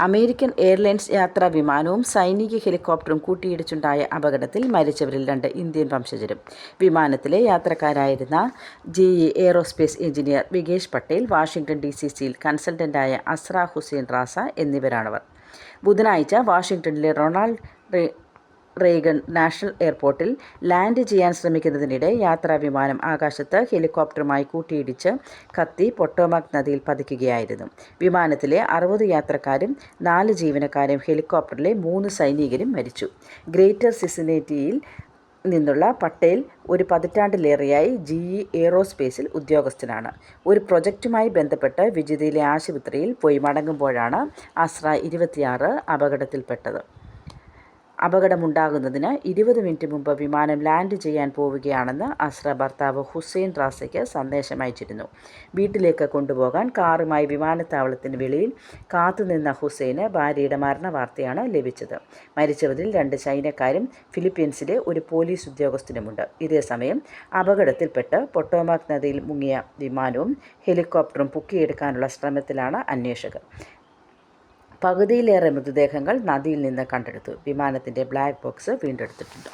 American airlines യാത്രാ വിമാനവും സൈനിക ഹെലികോപ്റ്ററും കൂട്ടിയിടിച്ചുണ്ടായ അപകടത്തിൽ മരിച്ചവരിൽ 2 ഇന്ത്യൻ വംശജരും. വിമാനത്തിലെ യാത്രക്കാരായിരുന്ന GE aerospace engineer Vikesh Patel, Washington DCCയിൽ കൺസൾട്ടന്റായ അസ്ര ഹുസൈൻ റാസ എന്നിവരാണവർ. ബുധനാഴ്ച വാഷിംഗ്ടണിലെ റൊണാൾഡ് റെയ്ഗൻ നാഷണൽ എയർപോർട്ടിൽ ലാൻഡ് ചെയ്യാൻ ശ്രമിക്കുന്നതിനിടെ യാത്രാവിമാനം ആകാശത്ത് ഹെലികോപ്റ്ററുമായി കൂട്ടിയിടിച്ച് കത്തി പൊട്ടോമാക് നദിയിൽ പതിക്കുകയായിരുന്നു. വിമാനത്തിലെ 60 യാത്രക്കാരും 4 ജീവനക്കാരും ഹെലികോപ്റ്ററിലെ 3 സൈനികരും മരിച്ചു. ഗ്രേറ്റർ സിൻസിനാറ്റിയിൽ നിന്നുള്ള പട്ടേൽ ഒരു പതിറ്റാണ്ടിലേറെയായി GE എയ്റോസ്പേസിൽ ഉദ്യോഗസ്ഥനാണ്. ഒരു പ്രൊജക്റ്റുമായി ബന്ധപ്പെട്ട് വിജിതയിലെ ആശുപത്രിയിൽ പോയി മടങ്ങുമ്പോഴാണ് അസ്ര 26 അപകടത്തിൽപ്പെട്ടത്. അപകടമുണ്ടാകുന്നതിന് 20 മിനിറ്റ് മുമ്പ് വിമാനം ലാൻഡ് ചെയ്യാൻ പോവുകയാണെന്ന് അസ്ര ഭർത്താവ് ഹുസൈൻ റാസയ്ക്ക് സന്ദേശം അയച്ചിരുന്നു. വീട്ടിലേക്ക് കൊണ്ടുപോകാൻ കാറുമായി വിമാനത്താവളത്തിന് വെളിയിൽ കാത്തുനിന്ന ഹുസൈന് ഭാര്യയുടെ മരണവാർത്തയാണ് ലഭിച്ചത്. മരിച്ചവരിൽ 2 ചൈനക്കാരും ഫിലിപ്പീൻസിലെ ഒരു പോലീസ് ഉദ്യോഗസ്ഥനുമുണ്ട്. ഇതേസമയം അപകടത്തിൽപ്പെട്ട് പൊട്ടോമാക് നദിയിൽ മുങ്ങിയ വിമാനവും ഹെലികോപ്റ്ററും പൊക്കിയെടുക്കാനുള്ള ശ്രമത്തിലാണ് അന്വേഷകർ. പകുതിയിലേറെ മൃതദേഹങ്ങൾ നദിയിൽ നിന്ന് കണ്ടെടുത്തു. വിമാനത്തിൻ്റെ ബ്ലാക്ക് ബോക്സ് വീണ്ടെടുത്തിട്ടുണ്ട്.